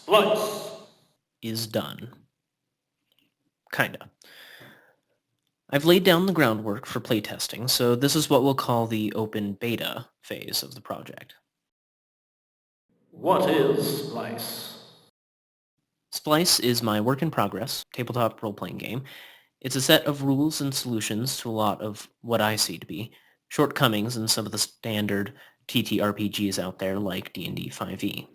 Splice is done. Kinda. I've laid down the groundwork for playtesting, so this is what we'll call the open beta phase of the project. What is Splice? Splice is my work-in-progress tabletop role-playing game. It's a set of rules and solutions to a lot of what I see to be shortcomings in some of the standard TTRPGs out there like D&D 5e.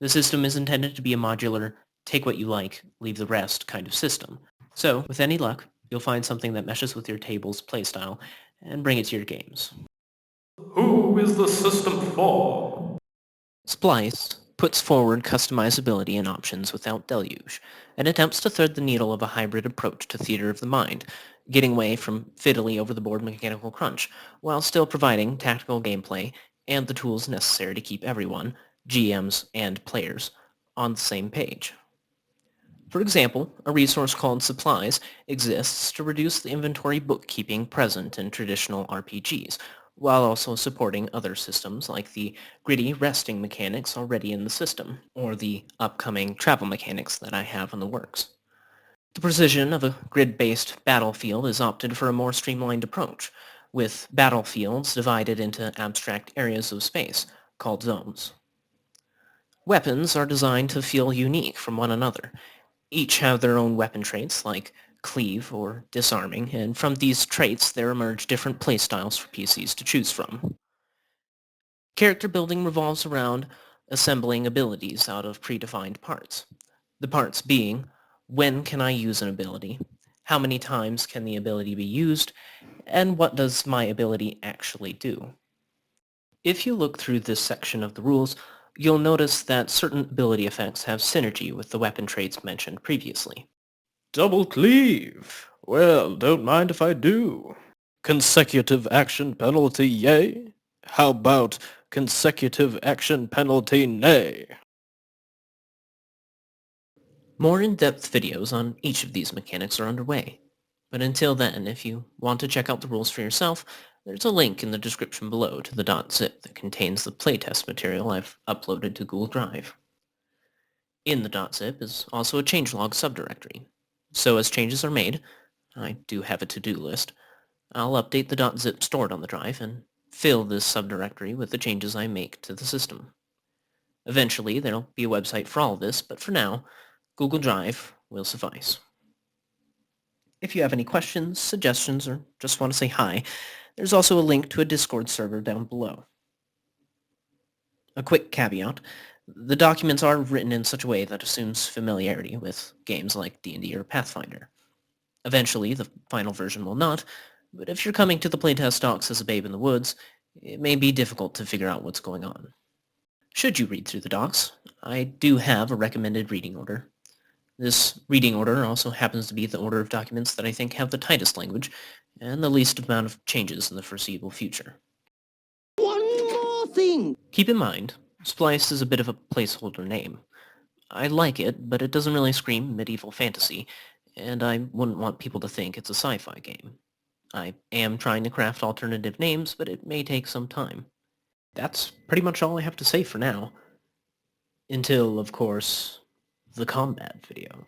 The system is intended to be a modular, take what you like, leave the rest kind of system. So, with any luck, you'll find something that meshes with your table's playstyle and bring it to your games. Who is the system for? Splice puts forward customizability and options without deluge, and attempts to thread the needle of a hybrid approach to theater of the mind, getting away from fiddly over-the-board mechanical crunch, while still providing tactical gameplay and the tools necessary to keep everyone, GMs and players, on the same page. For example, a resource called Supplies exists to reduce the inventory bookkeeping present in traditional RPGs, while also supporting other systems like the gritty resting mechanics already in the system, or the upcoming travel mechanics that I have in the works. The precision of a grid-based battlefield is opted for a more streamlined approach, with battlefields divided into abstract areas of space, called zones. Weapons are designed to feel unique from one another. Each have their own weapon traits, like cleave or disarming, and from these traits there emerge different playstyles for PCs to choose from. Character building revolves around assembling abilities out of predefined parts. The parts being, when can I use an ability? How many times can the ability be used? And what does my ability actually do? If you look through this section of the rules, you'll notice that certain ability effects have synergy with the weapon traits mentioned previously. Double cleave. Well, don't mind if I do. Consecutive action penalty, yay? How about consecutive action penalty, nay? More in-depth videos on each of these mechanics are underway. But until then, if you want to check out the rules for yourself, there's a link in the description below to the .zip that contains the playtest material I've uploaded to Google Drive. In the .zip is also a changelog subdirectory, so as changes are made, I do have a to-do list, I'll update the .zip stored on the drive and fill this subdirectory with the changes I make to the system. Eventually, there'll be a website for all of this, but for now, Google Drive will suffice. If you have any questions, suggestions, or just want to say hi, there's also a link to a Discord server down below. A quick caveat, the documents are written in such a way that assumes familiarity with games like D&D or Pathfinder. Eventually, the final version will not, but if you're coming to the playtest docs as a babe in the woods, it may be difficult to figure out what's going on. Should you read through the docs, I do have a recommended reading order. This reading order also happens to be the order of documents that I think have the tightest language and the least amount of changes in the foreseeable future. One more thing! Keep in mind, Splice is a bit of a placeholder name. I like it, but it doesn't really scream medieval fantasy, and I wouldn't want people to think it's a sci-fi game. I am trying to craft alternative names, but it may take some time. That's pretty much all I have to say for now. Until, of course, the combat video.